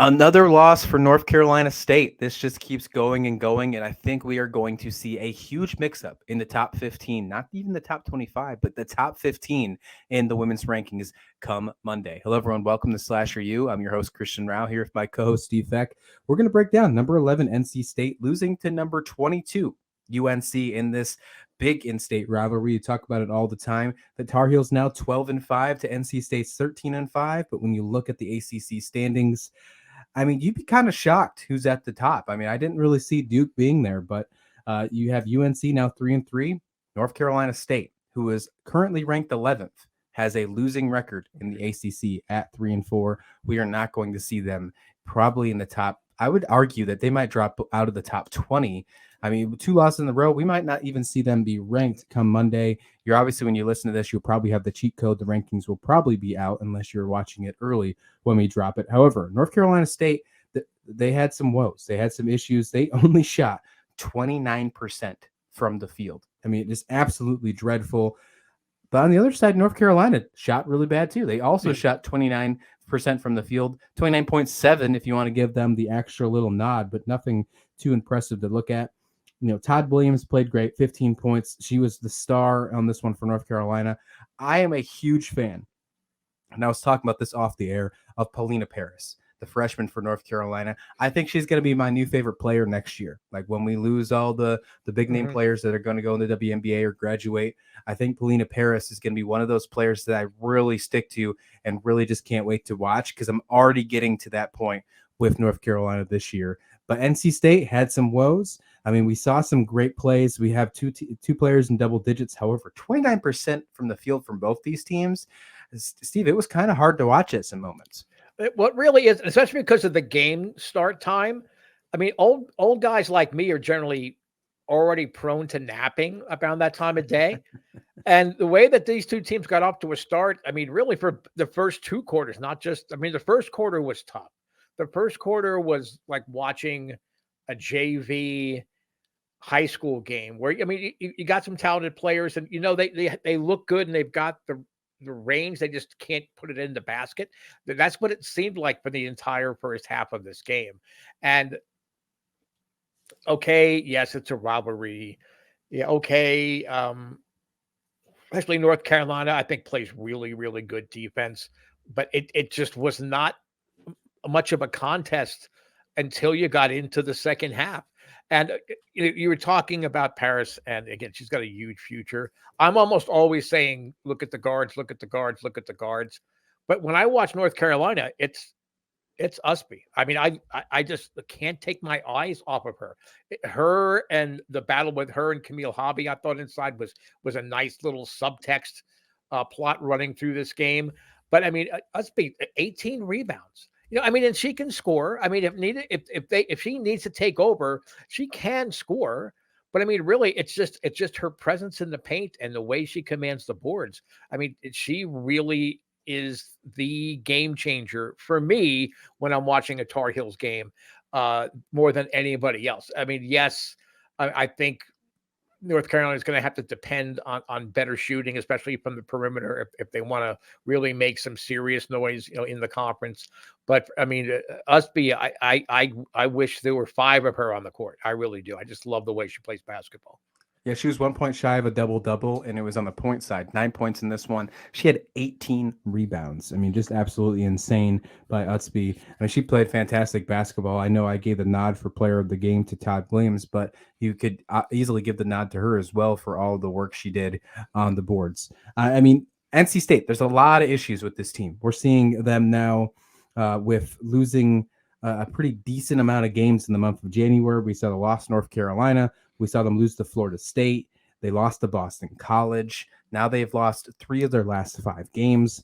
Another loss for North Carolina State. This just keeps going and going, and I think we are going to see a huge mix-up in the top 15, not even the top 25, but the top 15 in the women's rankings come Monday. Hello, everyone. Welcome to Slasher U. I'm your host, Christian Rao, here with my co-host, Steve Feck. We're going to break down number 11 NC State losing to number 22 UNC in this big in-state rivalry. You talk about it all the time. The Tar Heels now 12-5 to NC State's 13-5, but when you look at the ACC standings, I mean, you'd be kind of shocked who's at the top. I mean, I didn't really see Duke being there, but you have UNC now 3-3. North Carolina State, who is currently ranked 11th, has a losing record in the ACC at 3-4. We are not going to see them probably in the top. I would argue that they might drop out of the top 20. I mean, 2 losses in a row, we might not even see them be ranked come Monday. You're obviously, when you listen to this, you'll probably have the cheat code. The rankings will probably be out unless you're watching it early when we drop it. However, North Carolina State, they had some woes. They had some issues. They only shot 29% from the field. I mean, it is absolutely dreadful. But on the other side, North Carolina shot really bad too. They also shot 29% from the field, 29.7 if you want to give them the extra little nod, but nothing too impressive to look at. You know, Todd Williams played great, 15 points. She was the star on this one for North Carolina. I am a huge fan, and I was talking about this off the air, of Paulina Paris, the freshman for North Carolina. I think she's going to be my new favorite player next year. Like when we lose all the big name players that are going to go in the WNBA or graduate, I think Paulina Paris is going to be one of those players that I really stick to and really just can't wait to watch, because I'm already getting to that point with North Carolina this year. But NC State had some woes. I mean, we saw some great plays. We have two players in double digits. However, 29% from the field from both these teams. Steve, it was kind of hard to watch at some moments. What really is, especially because of the game start time. I mean, old guys like me are generally already prone to napping around that time of day. And the way that these two teams got off to a start, I mean, really for the first 2 quarters, not just, I mean, the first quarter was tough. The first quarter was like watching a JV high school game where, I mean, you got some talented players, and, you know, they look good and they've got the range. They just can't put it in the basket. That's what it seemed like for the entire first half of this game. And okay, yes, it's a rivalry. Yeah, okay. Especially North Carolina, I think plays really, really good defense, but it just was not much of a contest until you got into the second half. And you were talking about Paris, and again, she's got a huge future. I'm almost always saying, look at the guards, look at the guards, look at the guards. But when I watch North Carolina, it's Usby. I mean, I just can't take my eyes off of her. Her and the battle with her and Camille Hobby, I thought inside was a nice little subtext plot running through this game. But I mean, Usby, 18 rebounds. You know, I mean, and she can score. I mean, if she needs to take over, she can score. But I mean, really, it's just her presence in the paint and the way she commands the boards. I mean, she really is the game changer for me when I'm watching a Tar Heels game, more than anybody else. I mean, yes, I think North Carolina is going to have to depend on better shooting, especially from the perimeter, if they want to really make some serious noise, you know, in the conference. But I mean, Usby, I wish there were 5 of her on the court. I really do. I just love the way she plays basketball. Yeah, she was 1 point shy of a double-double, and it was on the point side. 9 points in this one. She had 18 rebounds. I mean, just absolutely insane by Utsby. I mean, she played fantastic basketball. I know I gave the nod for player of the game to Todd Williams, but you could easily give the nod to her as well for all the work she did on the boards. I mean, NC State, there's a lot of issues with this team. We're seeing them now with losing a pretty decent amount of games in the month of January. We saw the loss to North Carolina. We saw them lose to Florida State. They lost to Boston College. Now they've lost 3 of their last 5 games.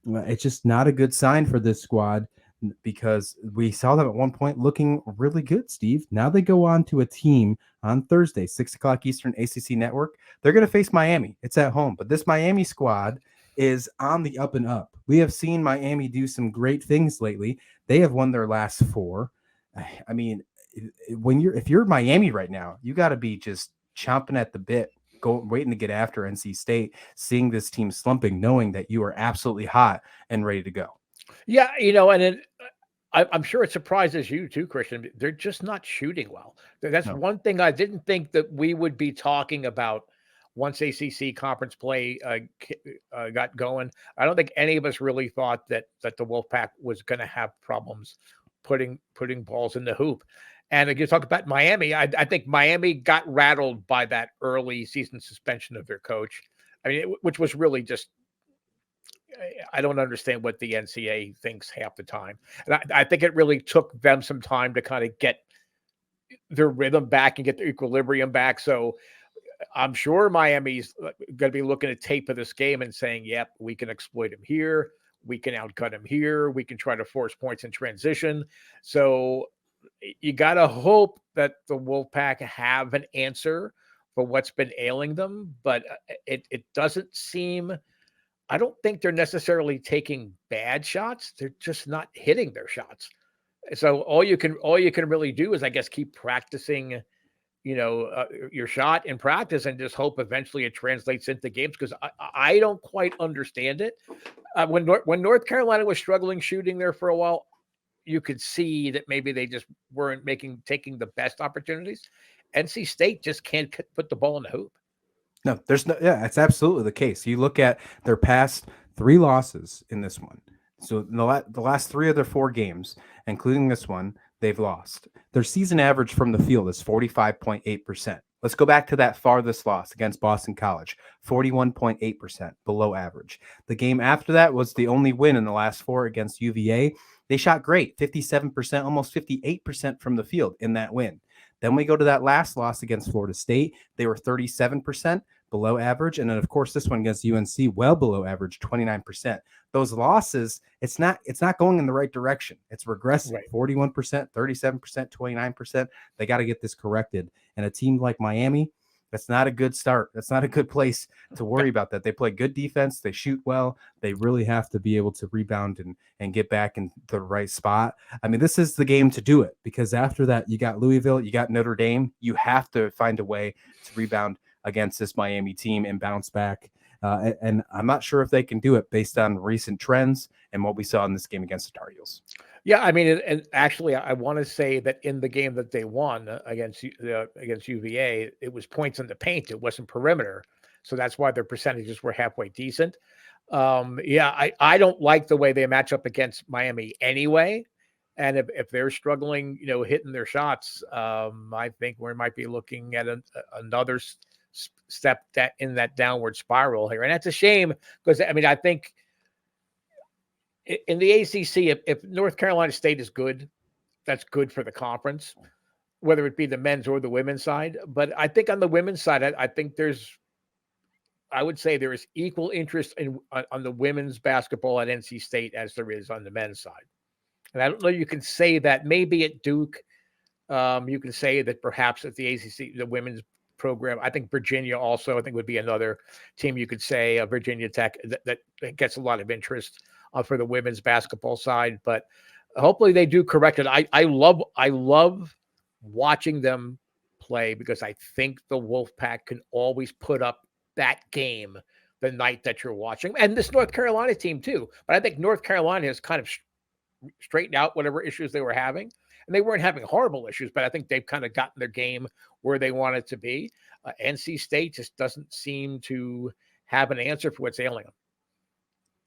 It's just not a good sign for this squad, because we saw them at one point looking really good, Steve. Now they go on to a team on Thursday, 6 o'clock Eastern, ACC Network. They're going to face Miami. It's at home. But this Miami squad is on the up and up. We have seen Miami do some great things lately. They have won their last 4. I mean, if you're Miami right now, you got to be just chomping at the bit, waiting to get after NC State, seeing this team slumping, knowing that you are absolutely hot and ready to go. Yeah, you know, and I'm sure it surprises you too, Christian. They're just not shooting well. That's No. one thing I didn't think that we would be talking about once ACC conference play got going. I don't think any of us really thought that the Wolfpack was going to have problems putting balls in the hoop. And if you talk about Miami, I think Miami got rattled by that early season suspension of their coach. I mean, which was really just I don't understand what the NCAA thinks half the time. And I think it really took them some time to kind of get their rhythm back and get their equilibrium back. So I'm sure Miami's going to be looking at tape of this game and saying, yep, we can exploit him here. We can outcut him here. We can try to force points in transition. So you got to hope that the Wolfpack have an answer for what's been ailing them. But it doesn't seem I don't think they're necessarily taking bad shots. They're just not hitting their shots. So all you can really do is, I guess, keep practicing, your shot in practice and just hope eventually it translates into games. Because I don't quite understand it. When North Carolina was struggling shooting there for a while, you could see that maybe they just weren't taking the best opportunities. NC State just can't put the ball in the hoop. No, there's no, yeah, it's absolutely the case. You look at their past 3 losses in this one. So in the last 3 of their 4 games, including this one, they've lost. Their season average from the field is 45.8%. Let's go back to that farthest loss against Boston College, 41.8%, below average. The game after that was the only win in the last 4 against UVA. They shot great, 57%, almost 58% from the field in that win. Then we go to that last loss against Florida State. They were 37% below average. And then, of course, this one against UNC, well below average, 29%. Those losses, it's not going in the right direction. It's regressing, right. 41%, 37%, 29%. They got to get this corrected. And a team like Miami, that's not a good start. That's not a good place to worry about that. They play good defense. They shoot well. They really have to be able to rebound and get back in the right spot. I mean, this is the game to do it, because after that, you got Louisville, you got Notre Dame. You have to find a way to rebound against this Miami team and bounce back. And I'm not sure if they can do it based on recent trends and what we saw in this game against the Tar Heels. Yeah, I mean, and actually, I want to say that in the game that they won against UVA, it was points in the paint. It wasn't perimeter, so that's why their percentages were halfway decent. I don't like the way they match up against Miami anyway. And if they're struggling, hitting their shots, I think we might be looking at another step in that downward spiral here, and that's a shame because I mean, I think. In the ACC, if North Carolina State is good, that's good for the conference, whether it be the men's or the women's side. But I think on the women's side, I think I would say there is equal interest on the women's basketball at NC State as there is on the men's side. And I don't know, you can say that maybe at Duke, you can say that perhaps at the ACC, the women's program, I think Virginia also, I think would be another team you could say, Virginia Tech, that gets a lot of interest for the women's basketball side, but hopefully they do correct it. I love watching them play because I think the Wolfpack can always put up that game the night that you're watching, and this North Carolina team too. But I think North Carolina has kind of straightened out whatever issues they were having, and they weren't having horrible issues, but I think they've kind of gotten their game where they want it to be. NC State just doesn't seem to have an answer for what's ailing them.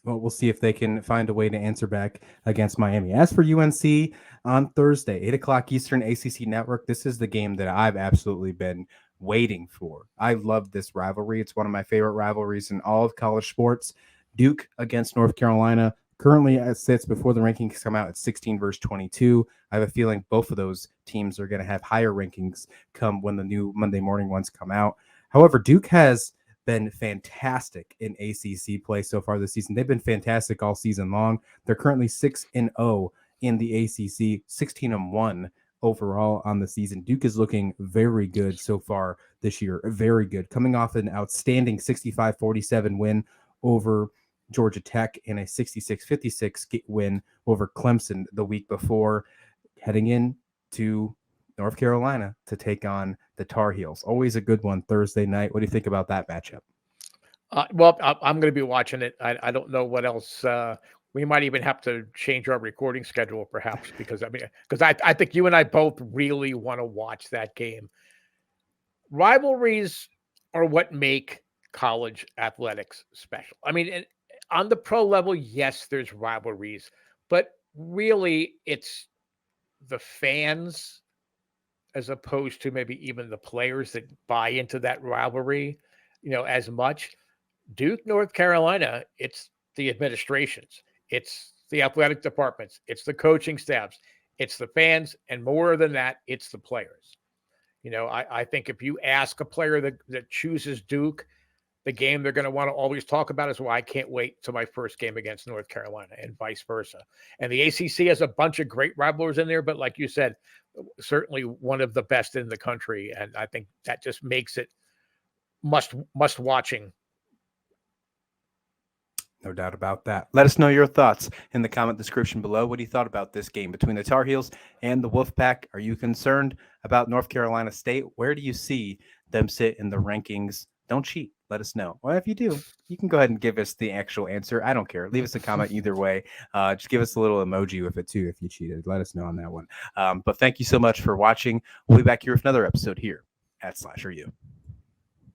Well, we'll see if they can find a way to answer back against Miami. As for UNC on Thursday, 8 o'clock Eastern, ACC Network, this is the game that I've absolutely been waiting for. I love this rivalry. It's one of my favorite rivalries in all of college sports. Duke against North Carolina. Currently, it sits before the rankings come out at 16 versus 22. I have a feeling both of those teams are going to have higher rankings come when the new Monday morning ones come out. However, Duke has been fantastic in ACC play so far this season. They've been fantastic all season long. They're currently 6-0 in the ACC, 16-1 overall on the season. Duke is looking very good so far this year. Very good. Coming off an outstanding 65-47 win over Georgia Tech and a 66-56 win over Clemson the week before, heading in to North Carolina to take on the Tar Heels. Always a good one Thursday night. What do you think about that matchup? Well, I'm going to be watching it. I don't know what else we might even have to change our recording schedule, perhaps, because I think you and I both really want to watch that game. Rivalries are what make college athletics special. I mean, on the pro level, yes, there's rivalries, but really, it's the fans as opposed to maybe even the players that buy into that rivalry, as much. Duke, North Carolina, it's the administrations, it's the athletic departments, it's the coaching staffs, it's the fans, and more than that, it's the players. I think if you ask a player that chooses Duke, the game they're going to want to always talk about is, well, I can't wait to my first game against North Carolina, and vice versa. And the ACC has a bunch of great rivalries in there, but like you said, certainly one of the best in the country. And I think that just makes it must watching. No doubt about that. Let us know your thoughts in the comment description below. What do you thought about this game between the Tar Heels and the Wolfpack? Are you concerned about North Carolina State? Where do you see them sit in the rankings? Don't cheat. Let us know. Well, if you do, you can go ahead and give us the actual answer. I don't care. Leave us a comment either way. Just give us a little emoji with it too if you cheated. Let us know on that one. But thank you so much for watching. We'll be back here with another episode here at Slasher U.